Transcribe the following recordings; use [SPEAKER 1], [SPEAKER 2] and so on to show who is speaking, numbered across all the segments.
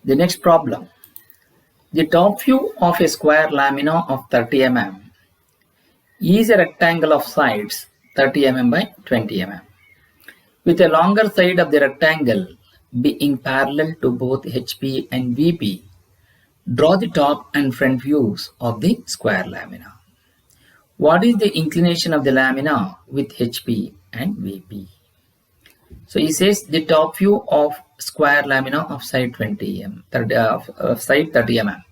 [SPEAKER 1] The next problem. The top view of a square lamina of 30 mm is a rectangle of sides 30 mm by 20 mm, with a longer side of the rectangle being parallel to both HP and VP. Draw the top and front views of the square lamina. What is the inclination of the lamina with HP and VP? So he says the top view of square lamina of side 20 mm, side 30 mm.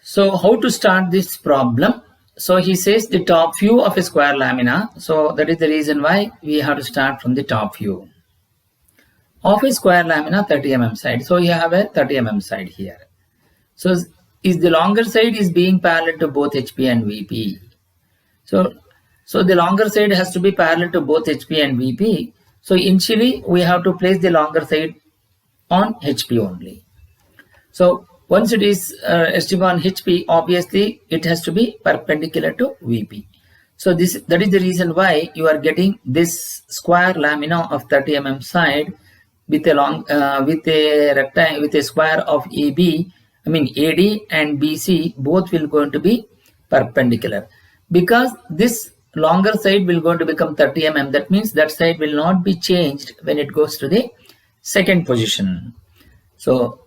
[SPEAKER 1] So how to start this problem? So he says the top view of a square lamina. So that is the reason why we have to start from the top view of a square lamina 30 mm side. So you have a 30 mm side here. So is the longer side is being parallel to both HP and VP. So the longer side has to be parallel to both HP and VP. So initially we have to place the longer side on HP only. So once it is estimated on HP, obviously it has to be perpendicular to VP. So that is the reason why you are getting this square lamina of 30 mm side with a rectangle with a square of AD and BC, both will going to be perpendicular, because this longer side will going to become 30 mm. That means that side will not be changed when it goes to the second position. So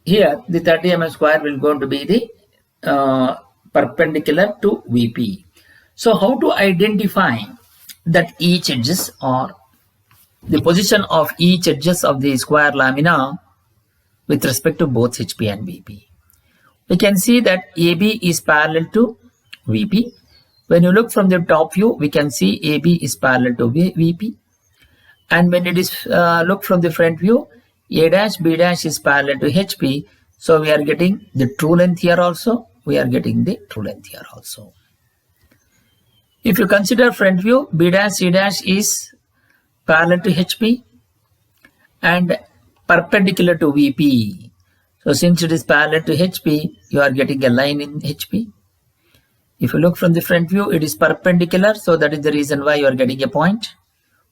[SPEAKER 1] here the 30 mm square will going to be the perpendicular to VP. So how to identify that each edges or the position of each edges of the square lamina with respect to both HP and VP? We can see that AB is parallel to VP. When you look from the top view, we can see AB is parallel to VP. And when it is look from the front view, A dash B dash is parallel to HP. So we are getting the true length here also. We are getting the true length here also. If you consider front view, B dash C dash is parallel to HP and perpendicular to VP. So since it is parallel to HP, you are getting a line in HP. If you look from the front view, it is perpendicular. So that is the reason why you are getting a point,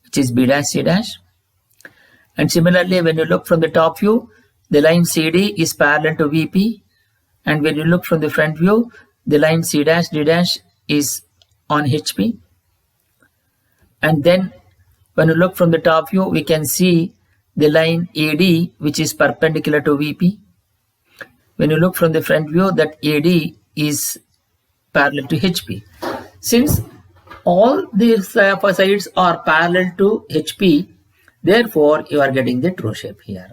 [SPEAKER 1] which is B dash C dash. And similarly, when you look from the top view, the line CD is parallel to VP. And when you look from the front view, the line C dash D dash is on HP. And then when you look from the top view, we can see the line AD, which is perpendicular to VP. When you look from the front view, that AD is parallel to HP. Since all these sides are parallel to HP, therefore you are getting the true shape here.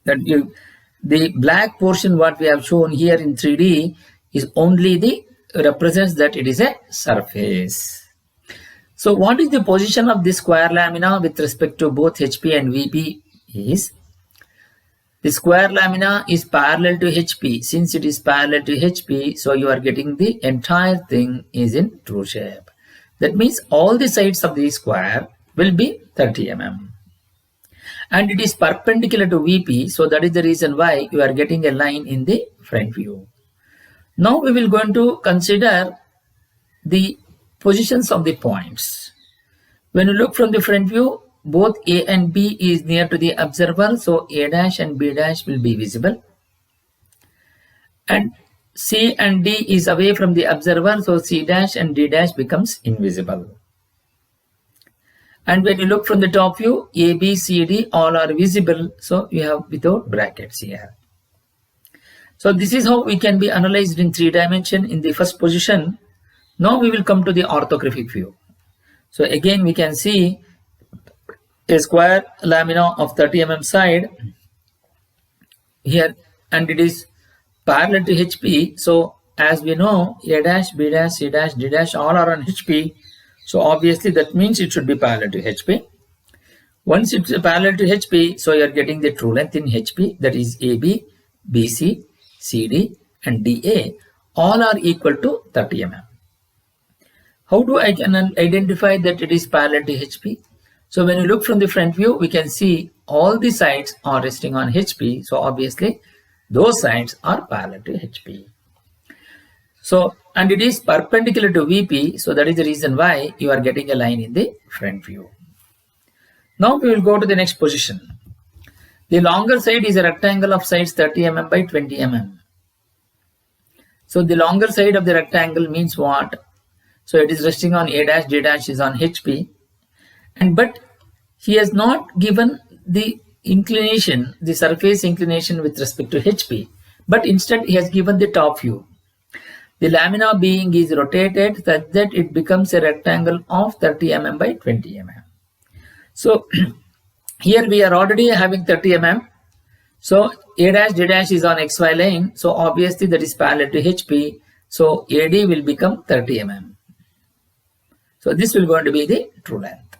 [SPEAKER 1] The black portion what we have shown here in 3D is only represents that it is a surface. So what is the position of this square lamina with respect to both HP and VP is the square lamina is parallel to HP. Since it is parallel to HP, so you are getting the entire thing is in true shape. That means all the sides of the square will be 30 mm. And it is perpendicular to VP, so that is the reason why you are getting a line in the front view. Now we will going to consider the positions of the points. When you look from the front view, both A and B is near to the observer, so A dash and B dash will be visible. And C and D is away from the observer, so C dash and D dash becomes invisible. And when you look from the top view, A, B, C, D all are visible, so you have without brackets here. So this is how we can be analyzed in 3 dimension in the first position. Now we will come to the orthographic view. So again we can see a square lamina of 30 mm side here, and it is parallel to HP. So as we know, A dash, B dash, C dash, D dash all are on HP. So obviously that means it should be parallel to HP. Once it's parallel to HP, so you are getting the true length in HP, that is AB, BC, CD and DA all are equal to 30 mm. How do I can identify that it is parallel to HP? So when you look from the front view, we can see all the sides are resting on HP. So obviously those sides are parallel to HP. So, and it is perpendicular to VP. So that is the reason why you are getting a line in the front view. Now we will go to the next position. The longer side is a rectangle of sides 30 mm by 20 mm. So the longer side of the rectangle means what? So it is resting on A dash, D dash is on HP. But he has not given the inclination, the surface inclination with respect to HP. But instead he has given the top view. The lamina being is rotated such that it becomes a rectangle of 30 mm by 20 mm. So here we are already having 30 mm. So A dash D dash is on XY line. So obviously that is parallel to HP. So AD will become 30 mm. So this will going to be the true length.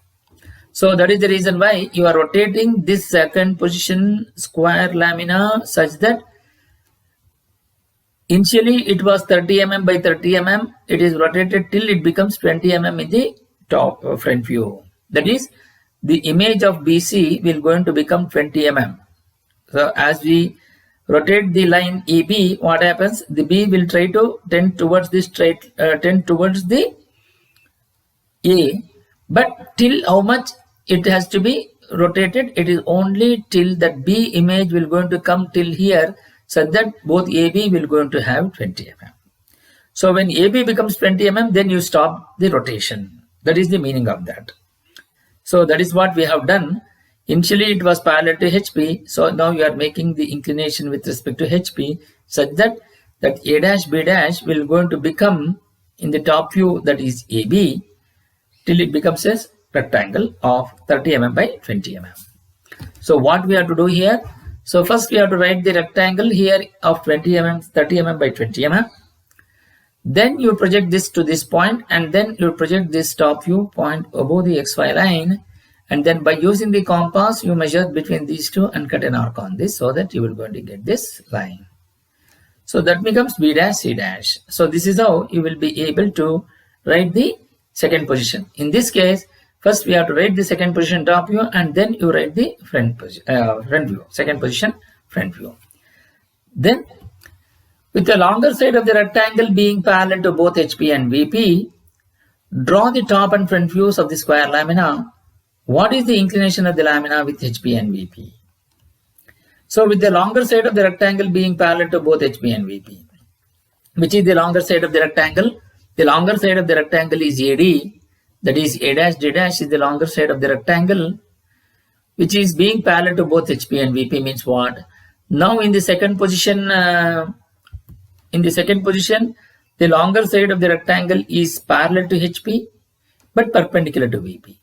[SPEAKER 1] So that is the reason why you are rotating this second position square lamina such that initially it was 30 mm by 30 mm. It is rotated till it becomes 20 mm in the top front view. That is, the image of BC will going to become 20 mm. So as we rotate the line EB, what happens? The B will try to tend towards the tend towards the A, but till how much it has to be rotated? It is only till that B image will going to come till here, so that both AB will going to have 20 mm. So when AB becomes 20 mm, then you stop the rotation. That is the meaning of that. So that is what we have done. Initially it was parallel to HP. So now you are making the inclination with respect to HP such that A dash B dash will going to become in the top view, that is AB, till it becomes a rectangle of 30 mm by 20 mm. So what we have to do here? So first we have to write the rectangle here of 20 mm, 30 mm by 20 mm. Then you project this to this point, and then you project this top view point above the XY line, and then by using the compass you measure between these two and cut an arc on this, so that you will going to get this line. So that becomes B dash C dash. So this is how you will be able to write the second position. In this case, first we have to write the second position top view, and then you write the front view, second position front view. Then with the longer side of the rectangle being parallel to both HP and VP, draw the top and front views of the square lamina. What is the inclination of the lamina with HP and VP? So with the longer side of the rectangle being parallel to both HP and VP, which is the longer side of the rectangle? The longer side of the rectangle is AD, that is A dash D dash is the longer side of the rectangle, which is being parallel to both HP and VP means what? Now in the second position, the longer side of the rectangle is parallel to HP but perpendicular to VP.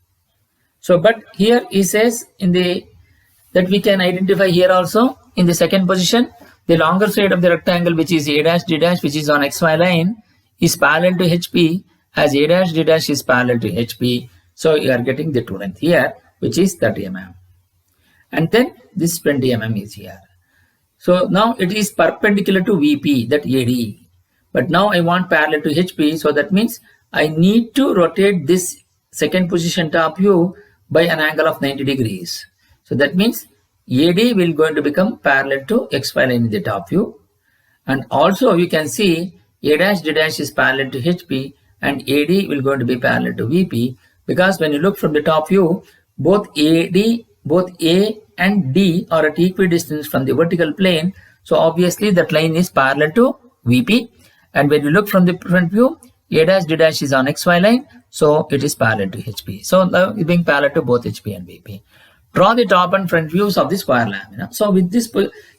[SPEAKER 1] So but here he says that we can identify here also in the second position, the longer side of the rectangle, which is A dash D dash, which is on XY line, is parallel to HP, as A dash D dash is parallel to HP. So you are getting the true length here, which is 30 mm. And then this 20 mm is here. So now it is perpendicular to VP, that AD. But now I want parallel to HP, so that means I need to rotate this second position top view by an angle of 90 degrees. So that means AD will going to become parallel to XY line in the top view. And also you can see A dash D dash is parallel to HP and AD will going to be parallel to VP, because when you look from the top view, both A and D are at equidistance from the vertical plane. So obviously that line is parallel to VP. And when you look from the front view, A dash D dash is on XY line, so it is parallel to HP. So now it's being parallel to both HP and VP. Draw the top and front views of the square lamina. So with this,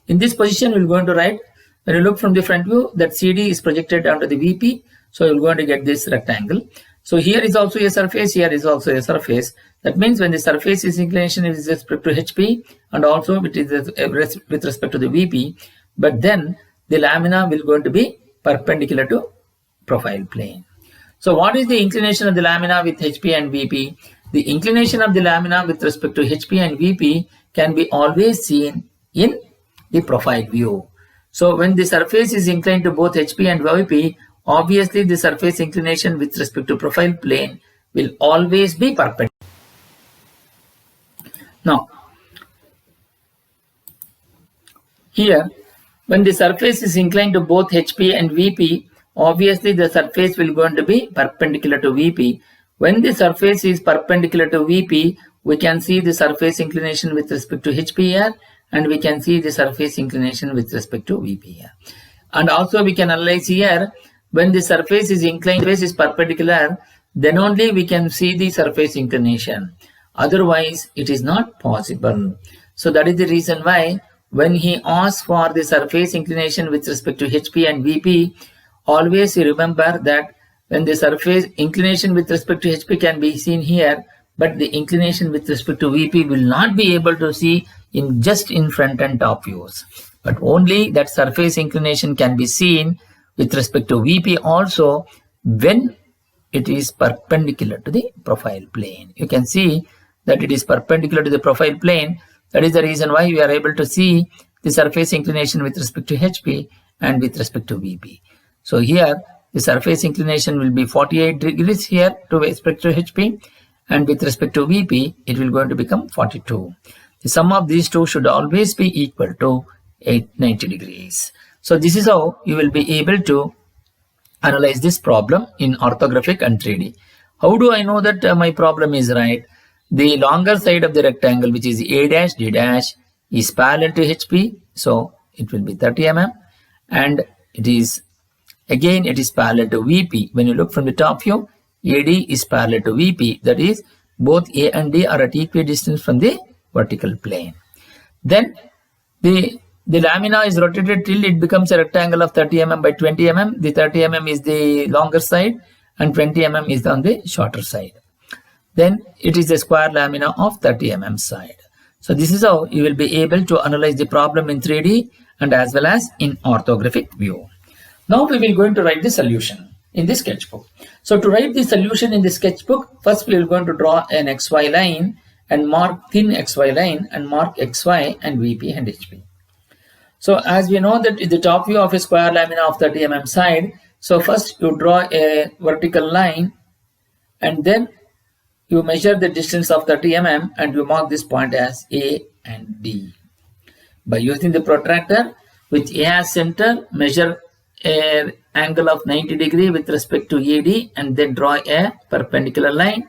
[SPEAKER 1] in this position, we're going to write, when you look from the front view, that CD is projected onto the VP. So you're going to get this rectangle. So here is also a surface, here is also a surface. That means when the surface is inclination with respect to HP and also with respect to the VP, but then the lamina will going to be perpendicular to profile plane. So what is the inclination of the lamina with HP and VP? The inclination of the lamina with respect to HP and VP can be always seen in the profile view. So when the surface is inclined to both HP and VP, obviously the surface inclination with respect to profile plane will always be perpendicular. Now, here when the surface is inclined to both HP and VP, obviously the surface will going to be perpendicular to VP. When the surface is perpendicular to VP, we can see the surface inclination with respect to HP here and we can see the surface inclination with respect to VP here. And also we can analyze here, when the surface is inclined, surface is perpendicular, then only we can see the surface inclination. Otherwise, it is not possible. So that is the reason why when he asks for the surface inclination with respect to HP and VP, always remember that when the surface inclination with respect to HP can be seen here, but the inclination with respect to VP will not be able to see in just in front and top views. But only that surface inclination can be seen with respect to VP also when it is perpendicular to the profile plane. You can see that it is perpendicular to the profile plane. That is the reason why we are able to see the surface inclination with respect to HP and with respect to VP. So here the surface inclination will be 48 degrees here to respect to HP, and with respect to VP it will going to become 42. The sum of these two should always be equal to 90 degrees. So this is how you will be able to analyze this problem in orthographic and 3D. How do I know that my problem is right? The longer side of the rectangle, which is A dash D dash, is parallel to HP, so it will be 30 mm, and it is parallel to VP. When you look from the top view, AD is parallel to VP, that is both A and D are at equidistance from the vertical plane. Then the lamina is rotated till it becomes a rectangle of 30 mm by 20 mm. The 30 mm is the longer side and 20 mm is on the shorter side. Then it is a square lamina of 30 mm side. So this is how you will be able to analyze the problem in 3D and as well as in orthographic view. Now we will going to write the solution in the sketchbook. So to write the solution in the sketchbook, first we are going to draw an XY line and mark thin XY line and mark XY and VP and HP. So as we know that the top view of a square lamina of 30 mm side, so first you draw a vertical line and then you measure the distance of 30 mm and you mark this point as A and D. By using the protractor with A as center, measure an angle of 90 degree with respect to AD and then draw a perpendicular line.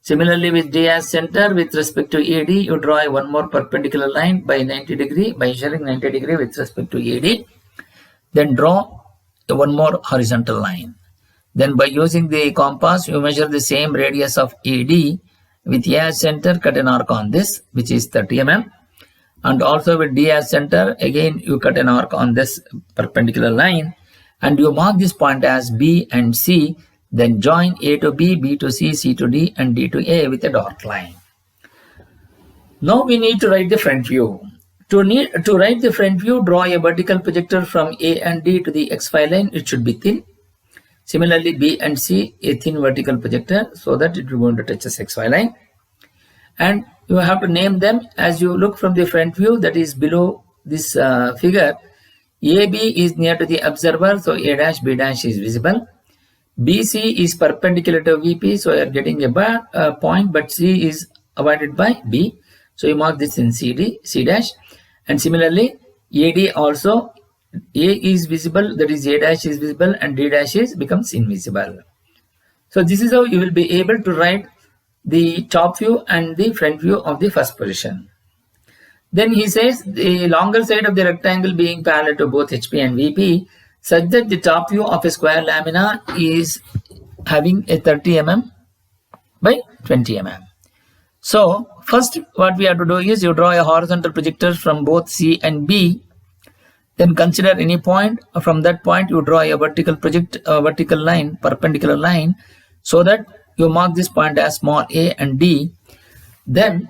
[SPEAKER 1] Similarly with D as center with respect to AD, you draw one more perpendicular line by 90 degree, by measuring 90 degree with respect to AD. Then draw one more horizontal line. Then by using the compass, you measure the same radius of AD with A as center, cut an arc on this, which is 30 mm. And also with D as center, again you cut an arc on this perpendicular line and you mark this point as B and C. Then join A to B, B to C, C to D and D to A with a dark line. Now we need to write the front view. To write the front view, draw a vertical projector from A and D to the XY line. It should be thin. Similarly, B and C, a thin vertical projector so that it will going to touch the XY line. And you have to name them as you look from the front view, that is below this figure. AB is near to the observer, so A dash, B dash is visible. BC is perpendicular to VP, so you are getting a point, but C is avoided by B. So you mark this in CD, C dash. And similarly, AD also, A is visible, that is A dash is visible, and D dash becomes invisible. So this is how you will be able to write the top view and the front view of the first position. Then he says the longer side of the rectangle being parallel to both HP and VP, such that the top view of a square lamina is having a 30 mm by 20 mm. So first what we have to do is you draw a horizontal projector from both C and B. Then consider any point. From that point you draw a vertical line, perpendicular line, so that you mark this point as small a and D. Then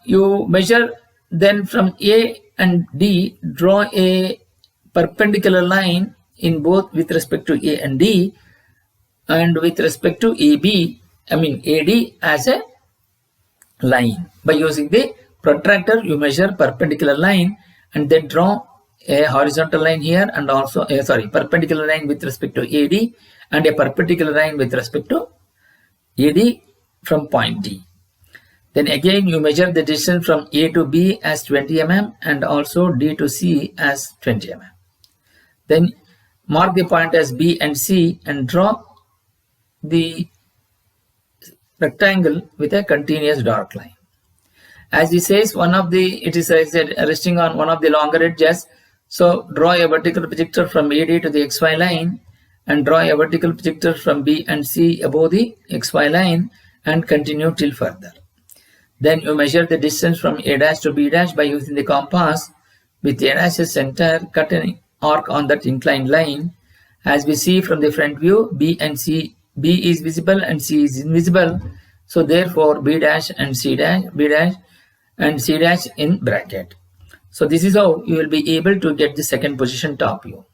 [SPEAKER 1] you measure, then from A and D draw a perpendicular line in both with respect to A and D, and with respect to AD as a line. By using the protractor you measure perpendicular line and then draw a horizontal line here and also perpendicular line with respect to AD and a perpendicular line with respect to AD from point D. Then again you measure the distance from A to B as 20 mm and also D to C as 20 mm. Then mark the point as B and C and draw the rectangle with a continuous dark line. As we says, it is resting on one of the longer edges. So draw a vertical projector from AD to the XY line and draw a vertical projector from B and C above the XY line and continue till further. Then you measure the distance from A dash to B dash by using the compass. With A dash's center, cut an arc on that inclined line. As we see from the front view, B is visible and C is invisible. So therefore B dash and C dash, B dash and C dash in bracket. So this is how you will be able to get the second position top view.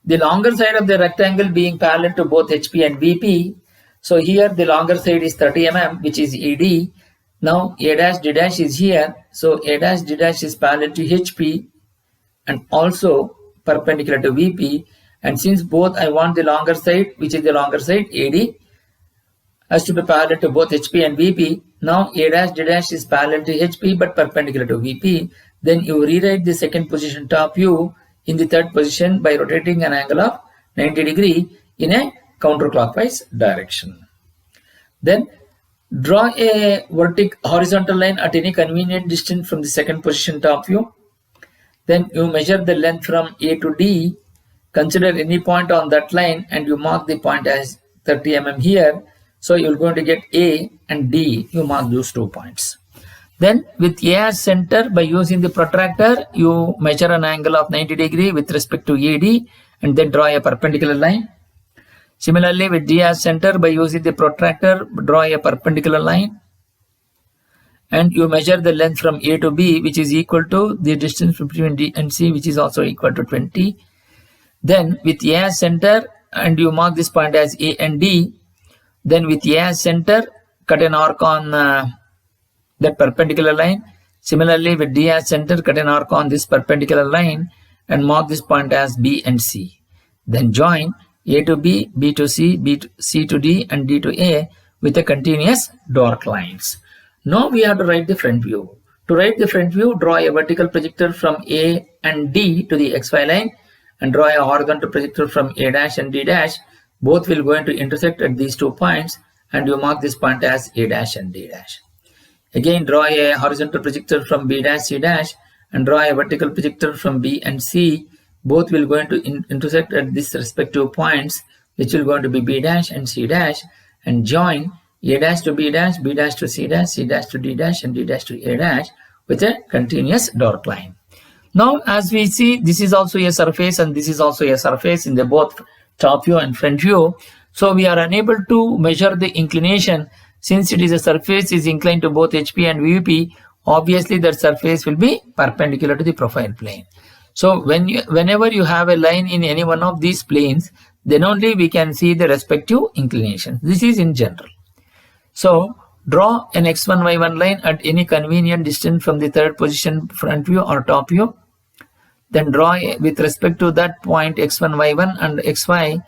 [SPEAKER 1] The longer side of the rectangle being parallel to both HP and VP. So here the longer side is 30 mm, which is ED. Now A dash D dash is here. So A dash D dash is parallel to HP and also perpendicular to VP. And since both I want the longer side, which is the longer side, AD, has to be parallel to both HP and VP. Now A dash D dash is parallel to HP but perpendicular to VP. Then you rewrite the second position top view in the third position by rotating an angle of 90 degrees in a counterclockwise direction. Then draw a horizontal line at any convenient distance from the second position top view. Then you measure the length from A to D. Consider any point on that line and you mark the point as 30 mm here. So you're going to get A and D. You mark those 2 points. Then with A as center, by using the protractor, you measure an angle of 90 degrees with respect to AD and then draw a perpendicular line. Similarly, with D as center, by using the protractor, draw a perpendicular line. And you measure the length from A to B, which is equal to the distance between D and C, which is also equal to 20. Then with A as center, and you mark this point as A and D. Then with A as center, cut an arc on that perpendicular line. Similarly, with D as center, cut an arc on this perpendicular line and mark this point as B and C. Then join A to B, B to C, C to D and D to A with a continuous dark lines. Now we have to write the front view. To write the front view, draw a vertical projector from A and D to the XY line and draw a horizontal projector from A dash and D dash. Both will going to intersect at these 2 points and you mark this point as A dash and D dash. Again, draw a horizontal projector from B dash, C dash and draw a vertical projector from B and C. Both will going to intersect at these respective points, which will going to be B dash and C dash, and join A dash to B dash, B dash to C dash to D dash and D dash to A dash with a continuous dark line. Now as we see, this is also a surface and this is also a surface in the both top view and front view. So we are unable to measure the inclination. Since it is a surface is inclined to both HP and VP, obviously that surface will be perpendicular to the profile plane. So whenever you have a line in any one of these planes, then only we can see the respective inclination. This is in general. So draw an X1, Y1 line at any convenient distance from the third position front view or top view. Then draw with respect to that point X1, Y1 and XY.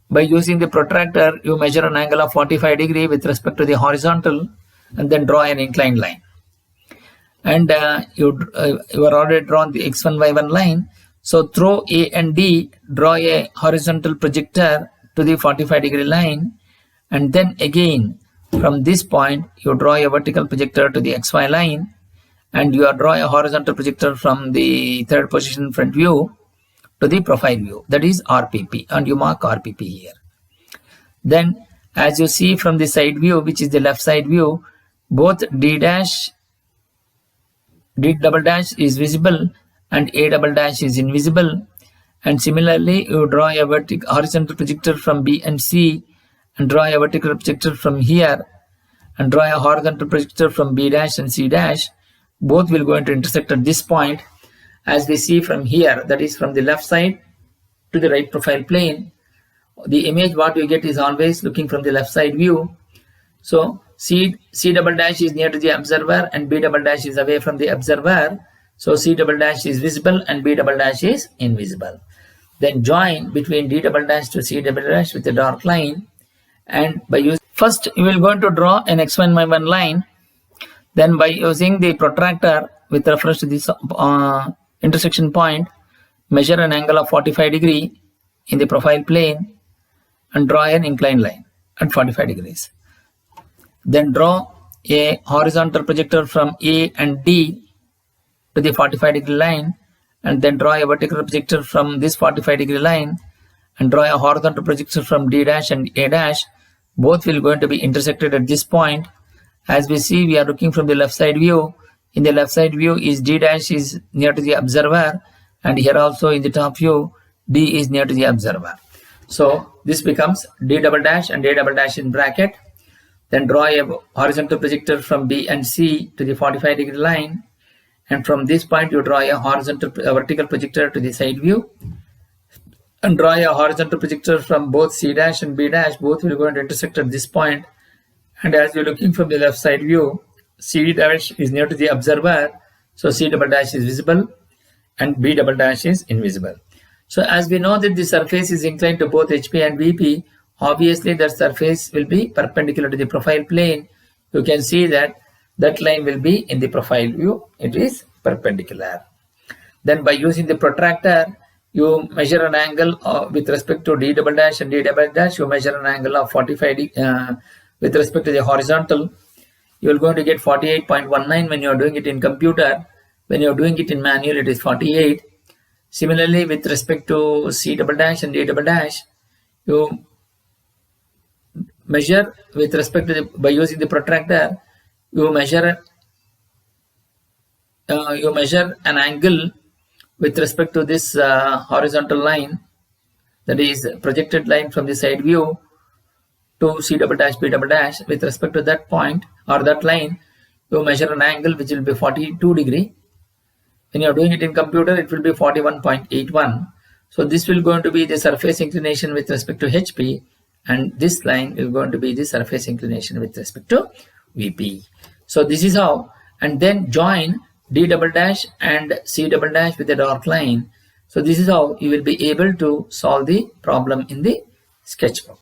[SPEAKER 1] By using the protractor, you measure an angle of 45 degrees with respect to the horizontal and then draw an inclined line. And you are already drawn the X1, Y1 line. So through A and D, draw a horizontal projector to the 45 degree line. And then again, from this point, you draw a vertical projector to the XY line. And you draw a horizontal projector from the third position front view to the profile view, that is RPP, and you mark RPP here. Then as you see from the side view, which is the left side view, both D double dash is visible and A double dash is invisible. And similarly, you draw a horizontal projector from B and C and draw a vertical projector from here and draw a horizontal projector from B dash and C dash. Both will go into intersect at this point. As we see from here, that is from the left side to the right profile plane, the image what you get is always looking from the left side view. So C double dash is near to the observer and B double dash is away from the observer. So C double dash is visible and B double dash is invisible. Then join between D double dash to C double dash with a dark line. And by using, first you will going to draw an X1, Y1 line. Then by using the protractor with reference to this intersection point, measure an angle of 45 degrees in the profile plane and draw an inclined line at 45 degrees. Then draw a horizontal projector from A and D to the 45-degree line, and then draw a vertical projector from this 45-degree line and draw a horizontal projector from D dash and A dash. Both will going to be intersected at this point. As we see, we are looking from the left side view. In the left side view is D dash is near to the observer, and here also in the top view D is near to the observer. So this becomes D double dash and A double dash in bracket. Then draw a horizontal projector from B and C to the 45-degree line, and from this point you draw a vertical projector to the side view, and draw a horizontal projector from both C dash and B dash. Both will go and intersect at this point. And as you're looking from the left side view, C dash is near to the observer, so C double dash is visible and B double dash is invisible. So as we know that the surface is inclined to both HP and VP, obviously that surface will be perpendicular to the profile plane. You can see that that line will be in the profile view, it is perpendicular. Then by using the protractor, you measure an angle with respect to D double dash and D double dash. You measure an angle of 45 with respect to the horizontal. You are going to get 48.19 when you are doing it in computer. When you are doing it in manual, it is 48. Similarly, with respect to C double dash and D double dash, you measure with respect to by using the protractor, you measure an angle with respect to this horizontal line, that is projected line from the side view to C double dash B double dash. With respect to that point or that line, you measure an angle which will be 42 degree. When you are doing it in computer, it will be 41.81. So this will going to be the surface inclination with respect to HP, and this line is going to be the surface inclination with respect to VP. So this is how, and then join D double dash and C double dash with a dark line. So this is how you will be able to solve the problem in the sketchbook.